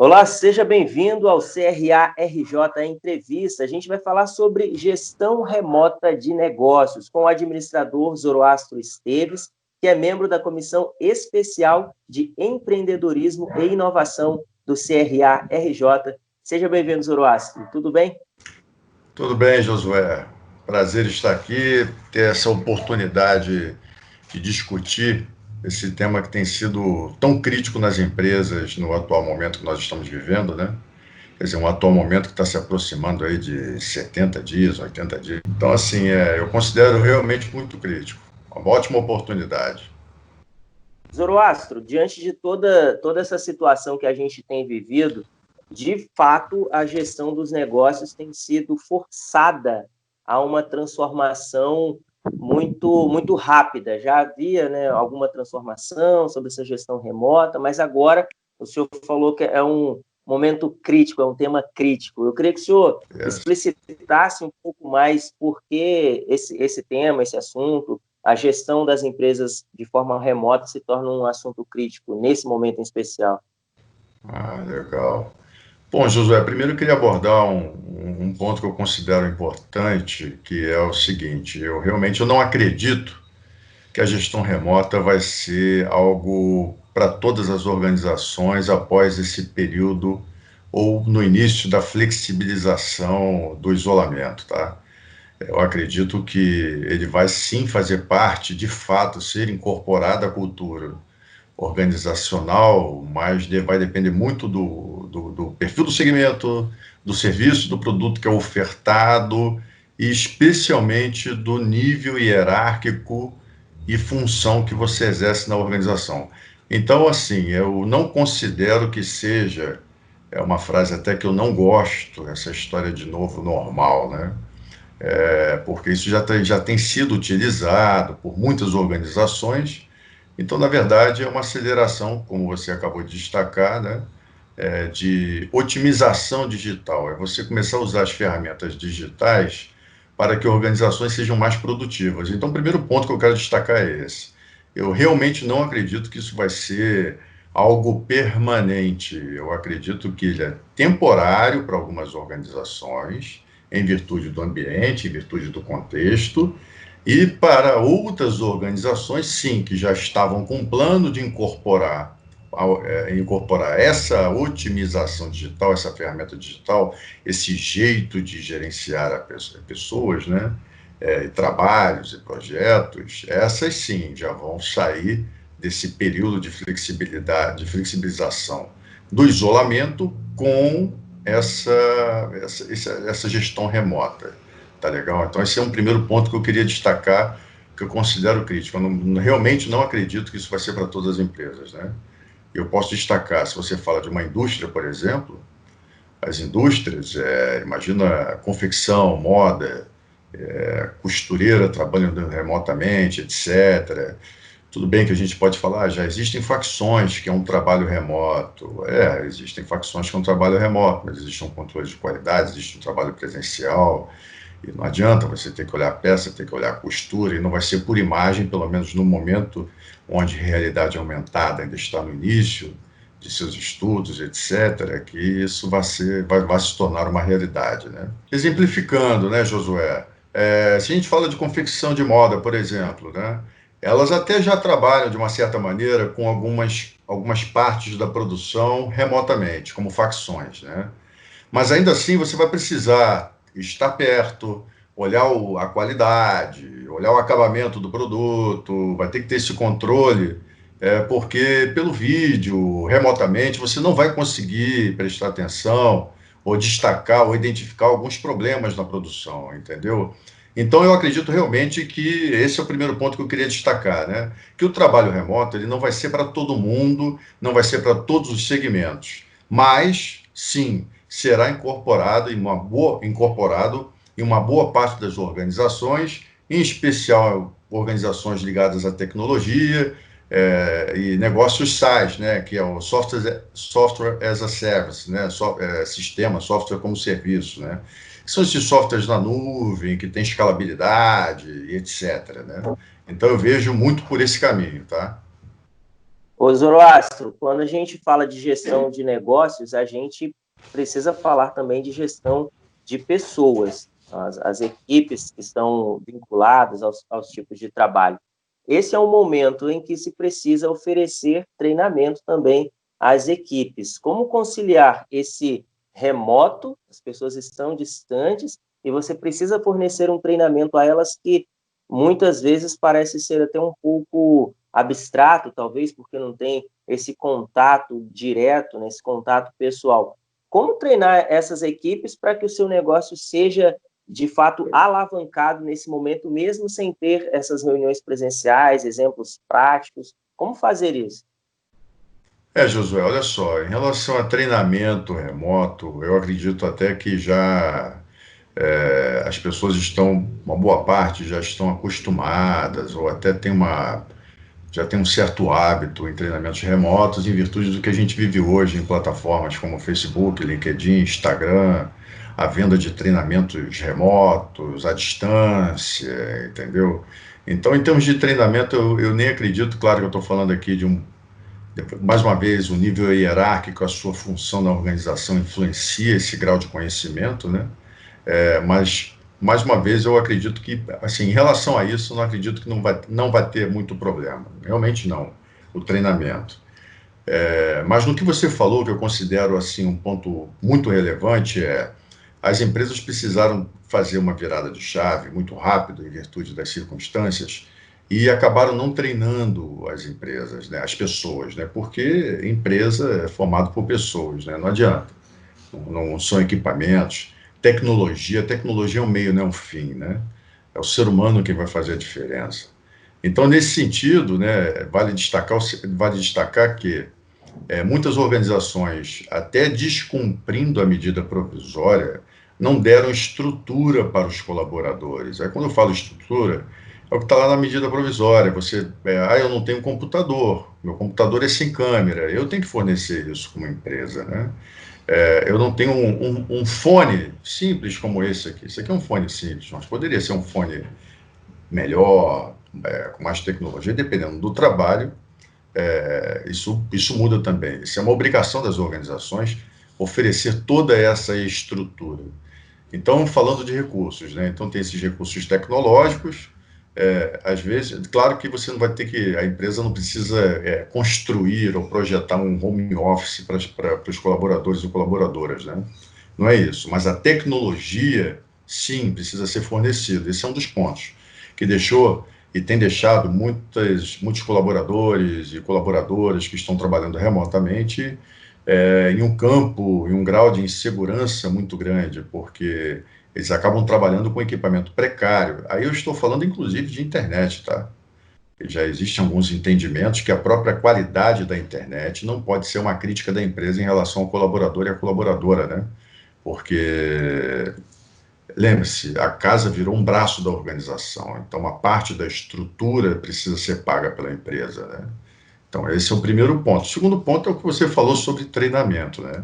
Olá, seja bem-vindo ao CRA RJ Entrevista. A gente vai falar sobre gestão remota de negócios com o administrador Zoroastro Esteves, que é membro da Comissão Especial de Empreendedorismo e Inovação do CRA RJ. Seja bem-vindo, Zoroastro. Tudo bem? Tudo bem, Josué. Prazer estar aqui, ter essa oportunidade de discutir esse tema que tem sido tão crítico nas empresas no atual momento que nós estamos vivendo, né? Quer dizer, um atual momento que está se aproximando aí de 70 dias, 80 dias. Então, assim, eu considero realmente muito crítico. Uma ótima oportunidade. Zoroastro, diante de toda essa situação que a gente tem vivido, de fato, a gestão dos negócios tem sido forçada a uma transformação muito rápida. Já havia, né, alguma transformação sobre essa gestão remota, mas agora o senhor falou que é um momento crítico, é um tema crítico. Eu queria que o senhor explicitasse um pouco mais por que esse tema, esse assunto, a gestão das empresas de forma remota se torna um assunto crítico nesse momento em especial. Legal. Bom, Josué, primeiro eu queria abordar um ponto que eu considero importante, que é o seguinte: eu realmente não acredito que a gestão remota vai ser algo para todas as organizações após esse período ou no início da flexibilização do isolamento, tá? Eu acredito que ele vai sim fazer parte, de fato, ser incorporado à cultura organizacional, mas vai depender muito do perfil do segmento, do serviço, do produto que é ofertado e especialmente do nível hierárquico e função que você exerce na organização. Então, assim, eu não considero que seja, é uma frase até que eu não gosto, essa história de novo normal, né? Porque isso já tem sido utilizado por muitas organizações. Então, na verdade, é uma aceleração, como você acabou de destacar, né? De otimização digital. É você começar a usar as ferramentas digitais para que organizações sejam mais produtivas. Então, o primeiro ponto que eu quero destacar é esse. Eu realmente não acredito que isso vai ser algo permanente. Eu acredito que ele é temporário para algumas organizações, em virtude do ambiente, em virtude do contexto, e para outras organizações, sim, que já estavam com um plano de incorporar essa otimização digital, essa ferramenta digital, esse jeito de gerenciar pessoas, né? Trabalhos e projetos, essas sim já vão sair desse período de flexibilidade, de flexibilização do isolamento com essa gestão remota. Tá legal? Então, esse é um primeiro ponto que eu queria destacar, que eu considero crítico. Realmente não acredito que isso vai ser para todas as empresas, né? Eu posso destacar, se você fala de uma indústria, por exemplo, as indústrias, imagina confecção, moda, costureira trabalhando remotamente, etc. Tudo bem que a gente pode falar, já existem facções que é um trabalho remoto. Existem facções que é um trabalho remoto, mas existe um controle de qualidade, existe um trabalho presencial. E não adianta você ter que olhar a peça, ter que olhar a costura, e não vai ser por imagem, pelo menos no momento onde a realidade aumentada ainda está no início de seus estudos, etc., que isso vai se tornar uma realidade, né? Exemplificando, né, Josué? Se a gente fala de confecção de moda, por exemplo, né? Elas até já trabalham, de uma certa maneira, com algumas partes da produção remotamente, como facções, né? Mas ainda assim você vai precisar estar perto, olhar a qualidade, olhar o acabamento do produto, vai ter que ter esse controle, porque pelo vídeo, remotamente, você não vai conseguir prestar atenção ou destacar ou identificar alguns problemas na produção, entendeu? Então eu acredito realmente que esse é o primeiro ponto que eu queria destacar, né? Que o trabalho remoto ele não vai ser para todo mundo, não vai ser para todos os segmentos, mas sim será incorporado em uma boa parte das organizações, em especial organizações ligadas à tecnologia e negócios SaaS, né, que é o Software as a Service, né, sistema, software como serviço, né, que são esses softwares na nuvem, que tem escalabilidade e etc. Né? Então eu vejo muito por esse caminho, tá? Ô Zoroastro, quando a gente fala de gestão de negócios, a gente precisa falar também de gestão de pessoas, as equipes que estão vinculadas aos tipos de trabalho. Esse é um momento em que se precisa oferecer treinamento também às equipes. Como conciliar esse remoto, as pessoas estão distantes, e você precisa fornecer um treinamento a elas que muitas vezes parece ser até um pouco abstrato, talvez porque não tem esse contato direto, né, esse contato pessoal. Como treinar essas equipes para que o seu negócio seja, de fato, alavancado nesse momento, mesmo sem ter essas reuniões presenciais, exemplos práticos? Como fazer isso? Josué, olha só, em relação a treinamento remoto, eu acredito até que já as pessoas estão, uma boa parte já estão acostumadas, ou até já tem um certo hábito em treinamentos remotos, em virtude do que a gente vive hoje em plataformas como Facebook, LinkedIn, Instagram, a venda de treinamentos remotos, à distância, entendeu? Então, em termos de treinamento, eu nem acredito, claro que eu estou falando aqui mais uma vez, o nível hierárquico, a sua função na organização influencia esse grau de conhecimento, né? Mas, mais uma vez, eu acredito que, assim, em relação a isso, eu não acredito que não vai ter muito problema. Realmente não, o treinamento. Mas no que você falou, que eu considero, assim, um ponto muito relevante as empresas precisaram fazer uma virada de chave muito rápido, em virtude das circunstâncias, e acabaram não treinando as empresas, né, as pessoas, né, porque empresa é formada por pessoas, né, não adianta. Não são equipamentos, tecnologia é um meio, não é um fim, né? É o ser humano quem vai fazer a diferença. Então, nesse sentido, né, vale destacar que muitas organizações, até descumprindo a medida provisória, não deram estrutura para os colaboradores. Aí, quando eu falo estrutura, é o que está lá na medida provisória. Eu não tenho computador, meu computador é sem câmera, eu tenho que fornecer isso como empresa, né? Eu não tenho um fone simples como esse aqui. Esse aqui é um fone simples, mas poderia ser um fone melhor, com mais tecnologia, dependendo do trabalho. Isso muda também. Isso é uma obrigação das organizações oferecer toda essa estrutura. Então, falando de recursos, né? Então, tem esses recursos tecnológicos. Às vezes, claro que você não vai ter que, a empresa não precisa construir ou projetar um home office para os colaboradores e colaboradoras, né? Não é isso. Mas a tecnologia, sim, precisa ser fornecida. Esse é um dos pontos que deixou e tem deixado muitos colaboradores e colaboradoras que estão trabalhando remotamente em um campo, em um grau de insegurança muito grande, porque eles acabam trabalhando com equipamento precário. Aí eu estou falando, inclusive, de internet, tá? Já existem alguns entendimentos que a própria qualidade da internet não pode ser uma crítica da empresa em relação ao colaborador e à colaboradora, né? Porque, lembre-se, a casa virou um braço da organização, então uma parte da estrutura precisa ser paga pela empresa, né? Então, esse é o primeiro ponto. O segundo ponto é o que você falou sobre treinamento, né?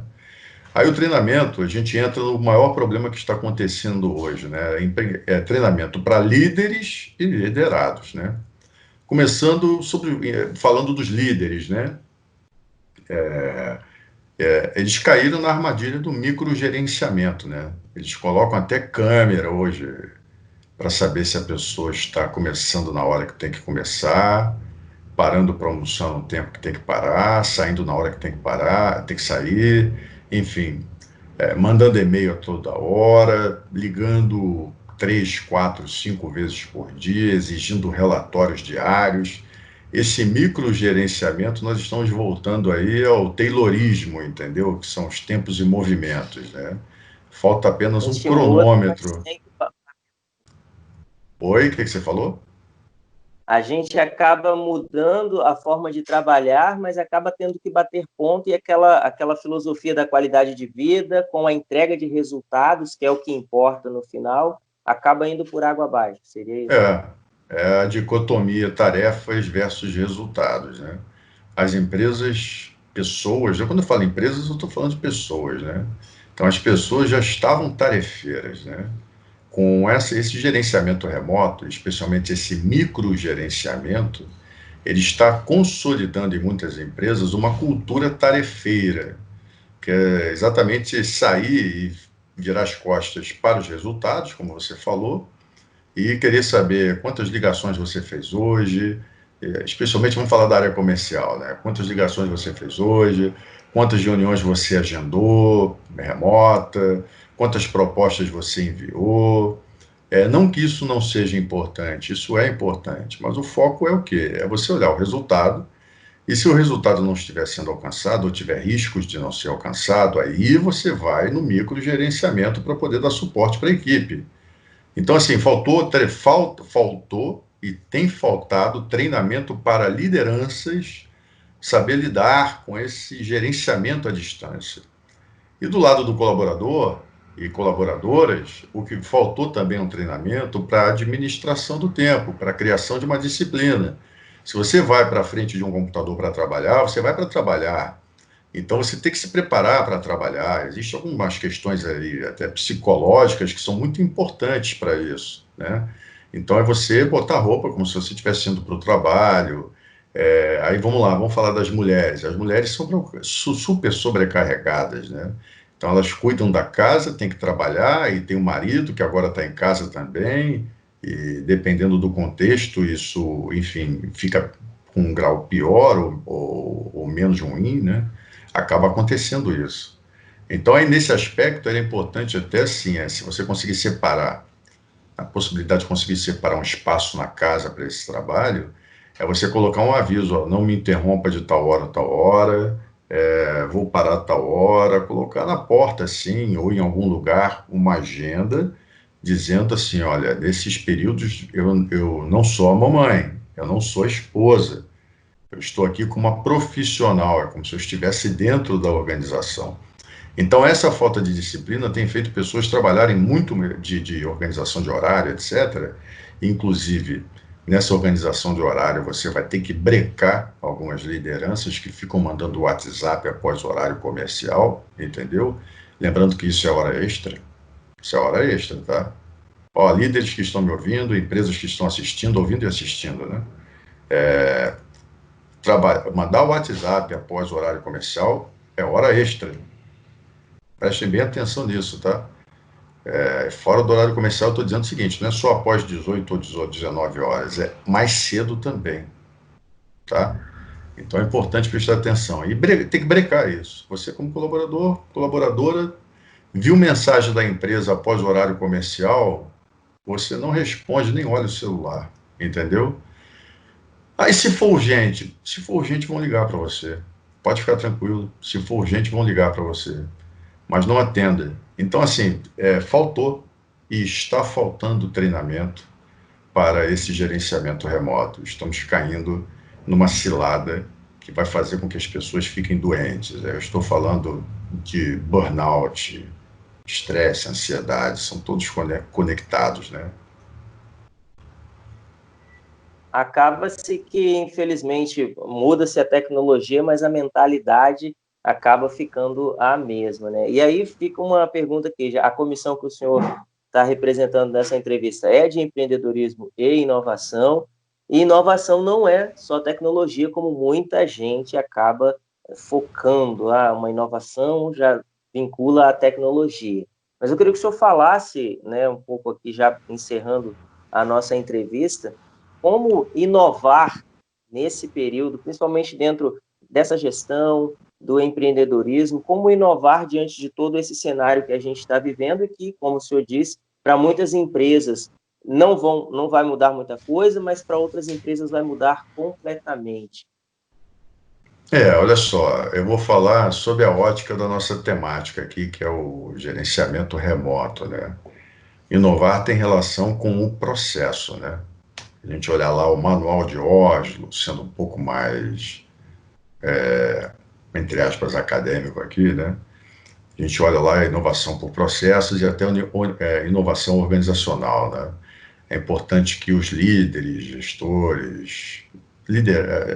Aí o treinamento, a gente entra no maior problema que está acontecendo hoje, né? Treinamento para líderes e liderados, né? Começando falando dos líderes, né? Eles caíram na armadilha do microgerenciamento, né? Eles colocam até câmera hoje para saber se a pessoa está começando na hora que tem que começar, parando para almoçar no tempo que tem que parar, saindo na hora que tem que parar, tem que sair, enfim, mandando e-mail a toda hora, ligando 3, 4, 5 vezes por dia, exigindo relatórios diários. Esse microgerenciamento, nós estamos voltando aí ao taylorismo, entendeu? Que são os tempos e movimentos, né? Falta A apenas um gente muda, mas cronômetro. tem que Oi, o que você falou? a gente acaba mudando a forma de trabalhar, mas acaba tendo que bater ponto e aquela filosofia da qualidade de vida com a entrega de resultados, que é o que importa no final, acaba indo por água abaixo. Seria isso? É, é a dicotomia tarefas versus resultados, né? As empresas, pessoas, quando eu falo empresas, eu estou falando de pessoas, né? Então, as pessoas já estavam tarefeiras, né? Com esse gerenciamento remoto, especialmente esse microgerenciamento, ele está consolidando em muitas empresas uma cultura tarefeira, que é exatamente sair e virar as costas para os resultados, como você falou, e querer saber quantas ligações você fez hoje, especialmente vamos falar da área comercial, né? Quantas ligações você fez hoje, quantas reuniões você agendou, remota, quantas propostas você enviou. Não que isso não seja importante, isso é importante, mas o foco é o quê? É você olhar o resultado, e se o resultado não estiver sendo alcançado, ou tiver riscos de não ser alcançado, aí você vai no microgerenciamento para poder dar suporte para a equipe. Então, assim, faltou e tem faltado treinamento para lideranças saber lidar com esse gerenciamento à distância. E do lado do colaborador e colaboradoras, o que faltou também é um treinamento para a administração do tempo, para a criação de uma disciplina. Se você vai para frente de um computador para trabalhar, você vai para trabalhar. Então você tem que se preparar para trabalhar. Existem algumas questões aí, até psicológicas, que são muito importantes para isso, né? Então é você botar roupa como se você estivesse indo para o trabalho. Aí vamos lá, vamos falar das mulheres. As mulheres são super sobrecarregadas, né? Então elas cuidam da casa, tem que trabalhar, e tem o marido que agora está em casa também, e dependendo do contexto, isso, enfim, fica com um grau pior ou menos ruim, né? Acaba acontecendo isso. Então, aí, nesse aspecto, era importante até, assim, se você conseguir separar, a possibilidade de conseguir separar um espaço na casa para esse trabalho, é você colocar um aviso, ó, não me interrompa de tal hora a tal hora, vou parar a tal hora, colocar na porta, assim, ou em algum lugar, uma agenda, dizendo assim, olha, nesses períodos eu não sou a mamãe, eu não sou a esposa, eu estou aqui como uma profissional, é como se eu estivesse dentro da organização. Então, essa falta de disciplina tem feito pessoas trabalharem muito de organização de horário, etc. Inclusive, nessa organização de horário, você vai ter que brecar algumas lideranças que ficam mandando WhatsApp após o horário comercial, entendeu? Lembrando que isso é hora extra. Isso é hora extra, tá? Ó, líderes que estão me ouvindo, empresas que estão assistindo, ouvindo e assistindo, né? Mandar o WhatsApp após o horário comercial é hora extra. Prestem bem atenção nisso, tá? Fora do horário comercial, eu estou dizendo o seguinte, não é só após 18 ou 19 horas, é mais cedo também, tá? Então é importante prestar atenção. E tem que brecar isso. Você, como colaborador, colaboradora, viu mensagem da empresa após o horário comercial, você não responde nem olha o celular, entendeu? Aí, se for urgente, vão ligar para você. Pode ficar tranquilo. Se for urgente, vão ligar para você. Mas não atenda. Então, assim, faltou e está faltando treinamento para esse gerenciamento remoto. Estamos caindo numa cilada que vai fazer com que as pessoas fiquem doentes. Eu estou falando de burnout, estresse, ansiedade, são todos conectados, né? Acaba-se que, infelizmente, muda-se a tecnologia, mas a mentalidade acaba ficando a mesma, né? E aí fica uma pergunta aqui, a comissão que o senhor está representando nessa entrevista é de empreendedorismo e inovação, e inovação não é só tecnologia, como muita gente acaba focando, uma inovação já vincula a tecnologia. Mas eu queria que o senhor falasse, né, um pouco aqui, já encerrando a nossa entrevista, como inovar nesse período, principalmente dentro dessa gestão, do empreendedorismo, como inovar diante de todo esse cenário que a gente está vivendo e que, como o senhor disse, para muitas empresas não vai mudar muita coisa, mas para outras empresas vai mudar completamente. Olha só, eu vou falar sobre a ótica da nossa temática aqui, que é o gerenciamento remoto, né? Inovar tem relação com o processo, né? A gente olhar lá o manual de Oslo, sendo um pouco mais, entre aspas, acadêmico aqui, né? A gente olha lá a inovação por processos e até inovação organizacional, né? É importante que os líderes, gestores,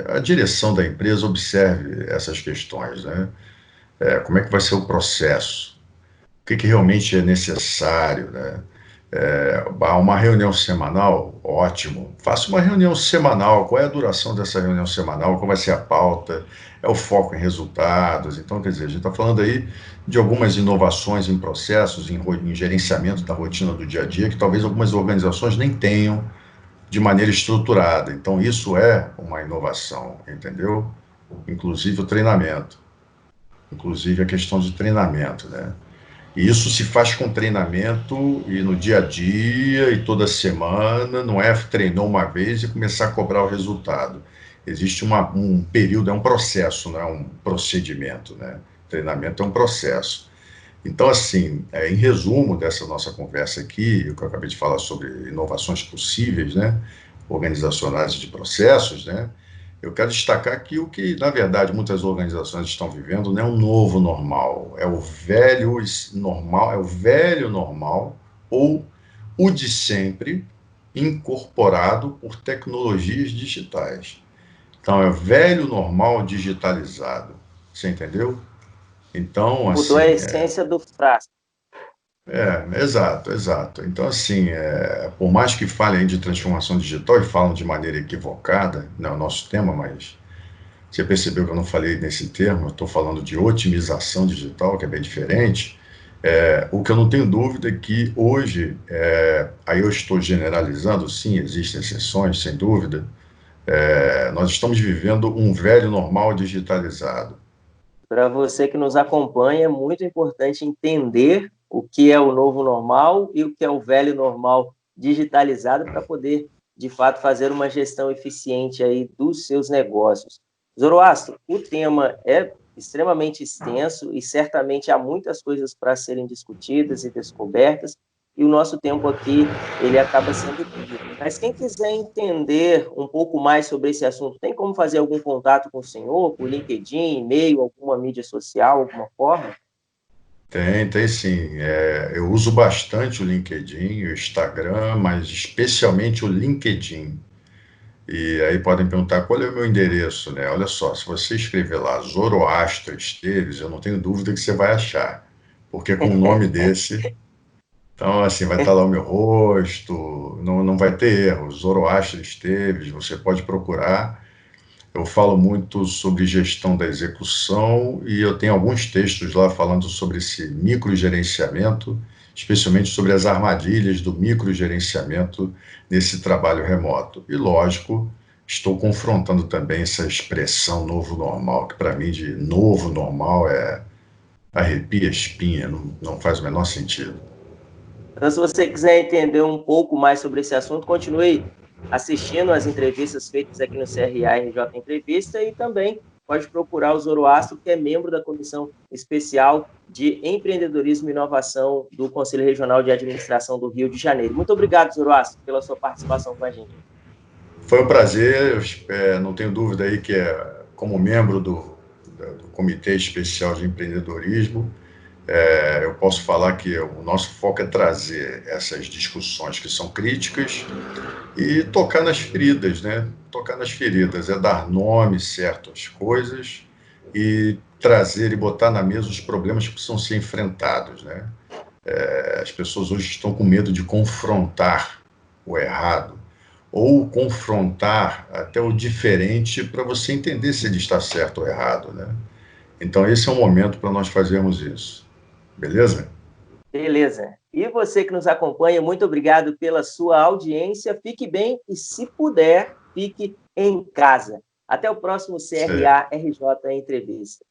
a direção da empresa observe essas questões, né? Como é que vai ser o processo? O que realmente é necessário, né? Uma reunião semanal, ótimo. Faça uma reunião semanal. Qual é a duração dessa reunião semanal? Qual vai ser a pauta? É o foco em resultados. Então, quer dizer, a gente está falando aí de algumas inovações em processos, em gerenciamento da rotina do dia a dia, que talvez algumas organizações nem tenham de maneira estruturada. Então, isso é uma inovação, entendeu? Inclusive o treinamento. Inclusive a questão de treinamento, né? E isso se faz com treinamento e no dia a dia e toda semana, não é treinou uma vez e começar a cobrar o resultado. Existe um período, é um processo, não é um procedimento, né? Treinamento é um processo. Então, assim, em resumo dessa nossa conversa aqui, o que eu acabei de falar sobre inovações possíveis, né? Organizacionais de processos, né? Eu quero destacar que o que, na verdade, muitas organizações estão vivendo não é um novo normal, é o velho normal, é o velho normal ou o de sempre incorporado por tecnologias digitais. Então, é o velho normal digitalizado. Você entendeu? Então, Mudou a assim, essência do frasco. exato, exato. Então, assim, por mais que falem de transformação digital e falam de maneira equivocada, não é o nosso tema, mas você percebeu que eu não falei nesse termo, eu estou falando de otimização digital, que é bem diferente. O que eu não tenho dúvida é que hoje, aí eu estou generalizando, sim, existem exceções, sem dúvida, nós estamos vivendo um velho normal digitalizado. Para você que nos acompanha, é muito importante entender o que é o novo normal e o que é o velho normal digitalizado para poder, de fato, fazer uma gestão eficiente aí dos seus negócios. Zoroastro, o tema é extremamente extenso e certamente há muitas coisas para serem discutidas e descobertas, e o nosso tempo aqui ele acaba sendo curto. Mas quem quiser entender um pouco mais sobre esse assunto, tem como fazer algum contato com o senhor, por LinkedIn, e-mail, alguma mídia social, alguma forma? Tem sim. Eu uso bastante o LinkedIn, o Instagram, mas especialmente o LinkedIn. E aí podem perguntar qual é o meu endereço, né? Olha só, se você escrever lá Zoroastro Esteves, eu não tenho dúvida que você vai achar. Porque com um nome desse, então assim, vai estar lá o meu rosto, não vai ter erro. Zoroastro Esteves, você pode procurar. Eu falo muito sobre gestão da execução e eu tenho alguns textos lá falando sobre esse microgerenciamento, especialmente sobre as armadilhas do microgerenciamento nesse trabalho remoto. E, lógico, estou confrontando também essa expressão novo normal, que para mim de novo normal arrepia a espinha, não faz o menor sentido. Então, se você quiser entender um pouco mais sobre esse assunto, continue assistindo as entrevistas feitas aqui no CRA RJ Entrevista e também pode procurar o Zoroastro, que é membro da Comissão Especial de Empreendedorismo e Inovação do Conselho Regional de Administração do Rio de Janeiro. Muito obrigado, Zoroastro, pela sua participação com a gente. Foi um prazer, não tenho dúvida aí que como membro do Comitê Especial de Empreendedorismo, eu posso falar que o nosso foco é trazer essas discussões que são críticas e tocar nas feridas, né? Tocar nas feridas, dar nome certo às coisas e trazer e botar na mesa os problemas que precisam ser enfrentados, né? As pessoas hoje estão com medo de confrontar o errado ou confrontar até o diferente para você entender se ele está certo ou errado, né? Então esse é o momento para nós fazermos isso. Beleza? Beleza. E você que nos acompanha, muito obrigado pela sua audiência. Fique bem e, se puder, fique em casa. Até o próximo Isso aí. CRA RJ Entrevista.